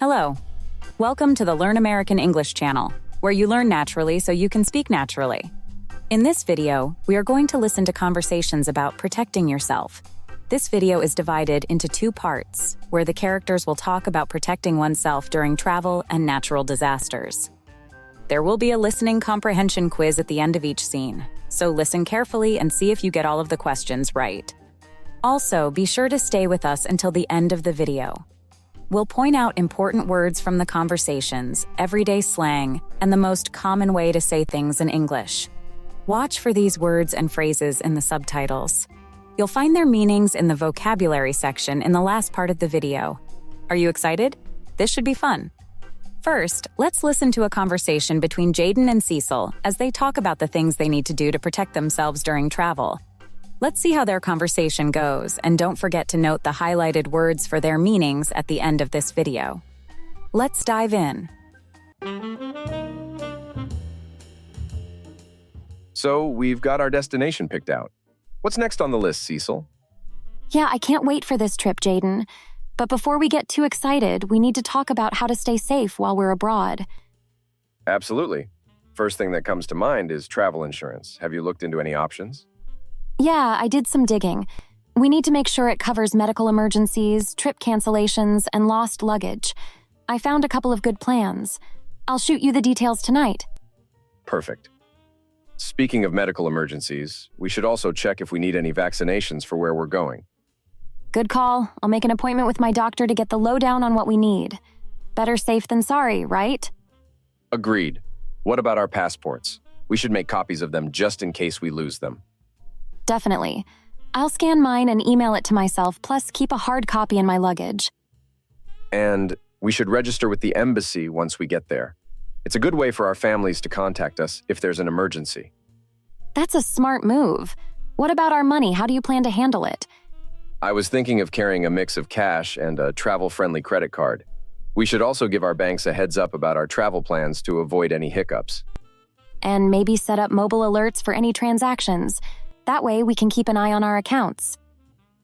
Hello. Welcome to the Learn American English channel, where you learn naturally so you can speak naturally. In this video, we are going to listen to conversations about protecting yourself. This video is divided into two parts, where the characters will talk about protecting oneself during travel and natural disasters. There will be a listening comprehension quiz at the end of each scene, so listen carefully and see if you get all of the questions right. Also, be sure to stay with us until the end of the video. We'll point out important words from the conversations, everyday slang, and the most common way to say things in English. Watch for these words and phrases in the subtitles. You'll find their meanings in the vocabulary section in the last part of the video. Are you excited? This should be fun. First, let's listen to a conversation between Jayden and Cecil as they talk about the things they need to do to protect themselves during travel. Let's see how their conversation goes, and don't forget to note the highlighted words for their meanings at the end of this video. Let's dive in. So, we've got our destination picked out. What's next on the list, Cecil? Yeah, I can't wait for this trip, Jayden. But before we get too excited, we need to talk about how to stay safe while we're abroad. Absolutely. First thing that comes to mind is travel insurance. Have you looked into any options? Yeah, I did some digging. We need to make sure it covers medical emergencies, trip cancellations, and lost luggage. I found a couple of good plans. I'll shoot you the details tonight. Perfect. Speaking of medical emergencies, we should also check if we need any vaccinations for where we're going. Good call. I'll make an appointment with my doctor to get the lowdown on what we need. Better safe than sorry, right? Agreed. What about our passports? We should make copies of them just in case we lose them. Definitely. I'll scan mine and email it to myself, plus keep a hard copy in my luggage. And we should register with the embassy once we get there. It's a good way for our families to contact us if there's an emergency. That's a smart move. What about our money? How do you plan to handle it? I was thinking of carrying a mix of cash and a travel-friendly credit card. We should also give our banks a heads up about our travel plans to avoid any hiccups. And maybe set up mobile alerts for any transactions. That way we can keep an eye on our accounts.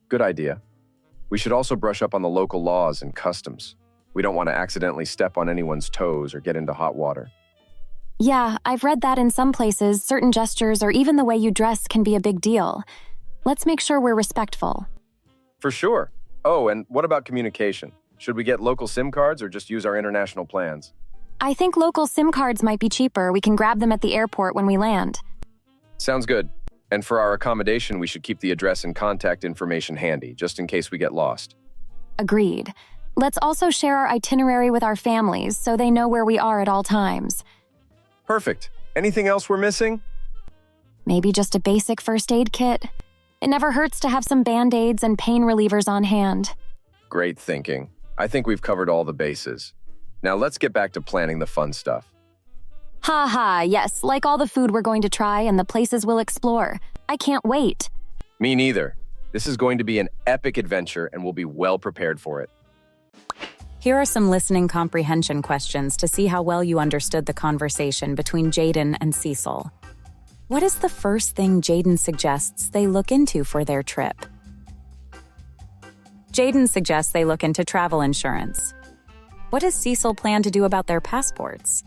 Good idea. We should also brush up on the local laws and customs. We don't want to accidentally step on anyone's toes or get into hot water. Yeah, I've read that in some places, certain gestures or even the way you dress can be a big deal. Let's make sure we're respectful. For sure. Oh, and what about communication? Should we get local SIM cards or just use our international plans? I think local SIM cards might be cheaper. We can grab them at the airport when we land. Sounds good. And for our accommodation, we should keep the address and contact information handy, just in case we get lost. Agreed. Let's also share our itinerary with our families so they know where we are at all times. Perfect. Anything else we're missing? Maybe just a basic first aid kit. It never hurts to have some Band-Aids and pain relievers on hand. Great thinking. I think we've covered all the bases. Now let's get back to planning the fun stuff. Ha ha, yes, like all the food we're going to try and the places we'll explore. I can't wait. Me neither. This is going to be an epic adventure and we'll be well prepared for it. Here are some listening comprehension questions to see how well you understood the conversation between Jayden and Cecil. What is the first thing Jayden suggests they look into for their trip? Jayden suggests they look into travel insurance. What does Cecil plan to do about their passports?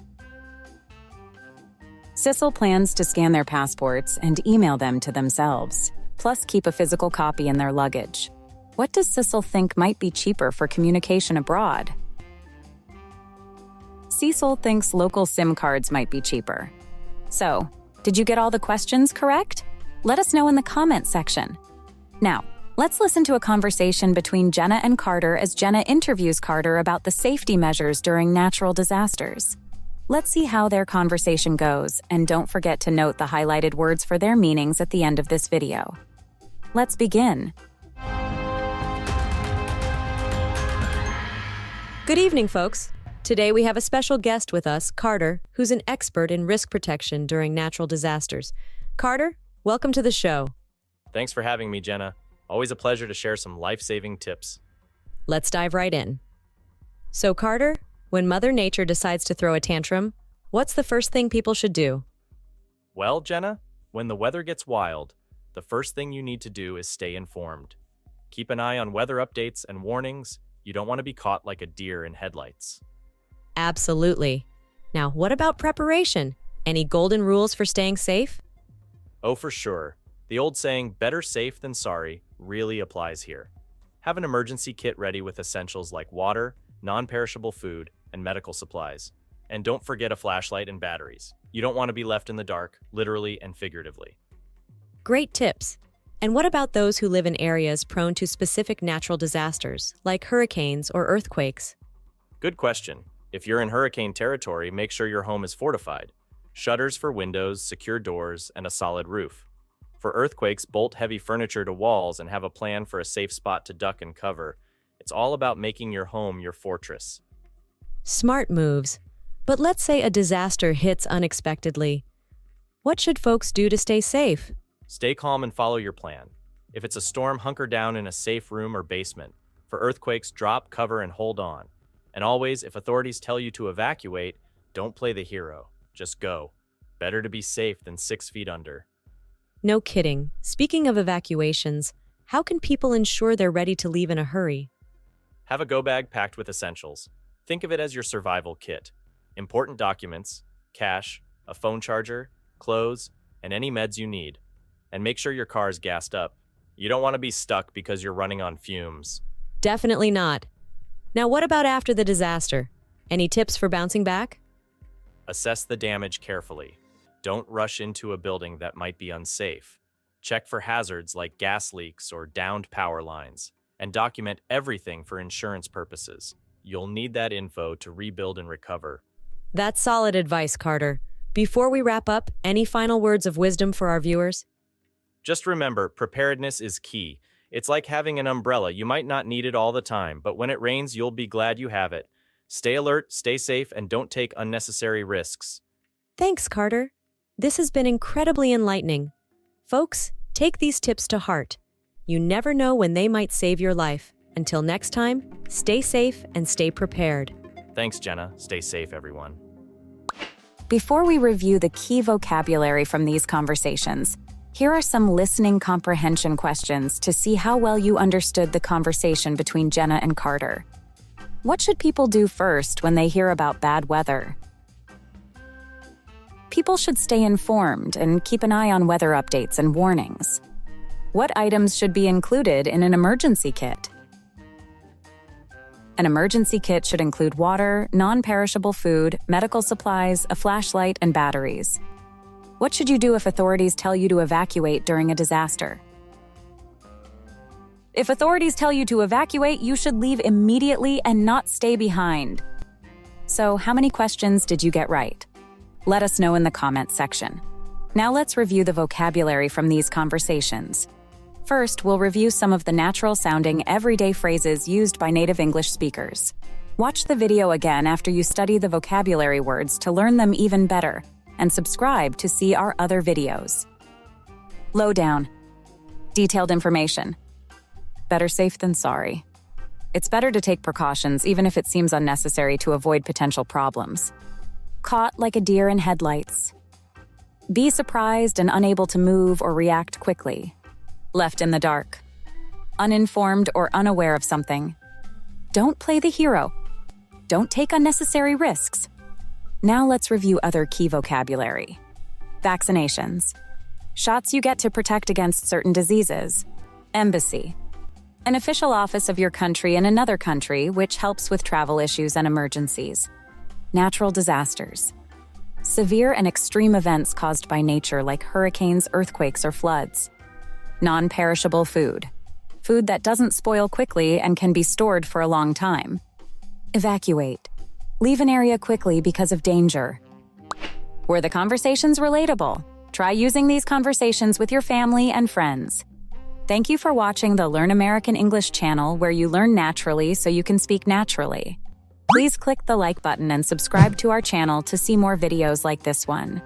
Cecil plans to scan their passports and email them to themselves, plus keep a physical copy in their luggage. What does Cecil think might be cheaper for communication abroad? Cecil thinks local SIM cards might be cheaper. So, did you get all the questions correct? Let us know in the comment section. Now, let's listen to a conversation between Jenna and Carter as Jenna interviews Carter about the safety measures during natural disasters. Let's see how their conversation goes, and don't forget to note the highlighted words for their meanings at the end of this video. Let's begin. Good evening, folks. Today we have a special guest with us, Carter, who's an expert in risk protection during natural disasters. Carter, welcome to the show. Thanks for having me, Jenna. Always a pleasure to share some life-saving tips. Let's dive right in. So, Carter, when Mother Nature decides to throw a tantrum, what's the first thing people should do? Well, Jenna, when the weather gets wild, the first thing you need to do is stay informed. Keep an eye on weather updates and warnings, You don't want to be caught like a deer in headlights. Absolutely. Now, what about preparation? Any golden rules for staying safe? Oh, for sure. The old saying, better safe than sorry, really applies here. Have an emergency kit ready with essentials like water, non-perishable food, and medical supplies. And don't forget a flashlight and batteries. You don't want to be left in the dark, literally and figuratively. Great tips. And what about those who live in areas prone to specific natural disasters, like hurricanes or earthquakes? Good question. If you're in hurricane territory, make sure your home is fortified. Shutters for windows, secure doors, and a solid roof. For earthquakes, bolt heavy furniture to walls and have a plan for a safe spot to duck and cover. It's all about making your home your fortress. Smart moves. But let's say a disaster hits unexpectedly. What should folks do to stay safe? Stay calm and follow your plan. If it's a storm, hunker down in a safe room or basement. For earthquakes, drop, cover, and hold on. And always, if authorities tell you to evacuate, don't play the hero. Just go. Better to be safe than 6 feet under. No kidding. Speaking of evacuations, how can people ensure they're ready to leave in a hurry? Have a go bag packed with essentials. Think of it as your survival kit. Important documents, cash, a phone charger, clothes, and any meds you need. And make sure your car is gassed up. You don't want to be stuck because you're running on fumes. Definitely not. Now, what about after the disaster? Any tips for bouncing back? Assess the damage carefully. Don't rush into a building that might be unsafe. Check for hazards like gas leaks or downed power lines, and document everything for insurance purposes. You'll need that info to rebuild and recover. That's solid advice, Carter. Before we wrap up, any final words of wisdom for our viewers? Just remember, preparedness is key. It's like having an umbrella. You might not need it all the time, but when it rains, you'll be glad you have it. Stay alert, stay safe, and don't take unnecessary risks. Thanks, Carter. This has been incredibly enlightening. Folks, take these tips to heart. You never know when they might save your life. Until next time, stay safe and stay prepared. Thanks, Jenna. Stay safe, everyone. Before we review the key vocabulary from these conversations, here are some listening comprehension questions to see how well you understood the conversation between Jenna and Carter. What should people do first when they hear about bad weather? People should stay informed and keep an eye on weather updates and warnings. What items should be included in an emergency kit? An emergency kit should include water, non-perishable food, medical supplies, a flashlight, and batteries. What should you do if authorities tell you to evacuate during a disaster? If authorities tell you to evacuate, you should leave immediately and not stay behind. So, how many questions did you get right? Let us know in the comments section. Now let's review the vocabulary from these conversations. First, we'll review some of the natural-sounding, everyday phrases used by native English speakers. Watch the video again after you study the vocabulary words to learn them even better, and subscribe to see our other videos. Lowdown. Detailed information. Better safe than sorry. It's better to take precautions even if it seems unnecessary to avoid potential problems. Caught like a deer in headlights. Be surprised and unable to move or react quickly. Left in the dark. Uninformed or unaware of something. Don't play the hero. Don't take unnecessary risks. Now let's review other key vocabulary. Vaccinations. Shots you get to protect against certain diseases. Embassy. An official office of your country in another country which helps with travel issues and emergencies. Natural disasters. Severe and extreme events caused by nature like hurricanes, earthquakes, or floods. Non-perishable food. Food that doesn't spoil quickly and can be stored for a long time. Evacuate. Leave an area quickly because of danger. Were the conversations relatable? Try using these conversations with your family and friends. Thank you for watching the Learn American English channel, where you learn naturally so you can speak naturally. Please click the like button and subscribe to our channel to see more videos like this one.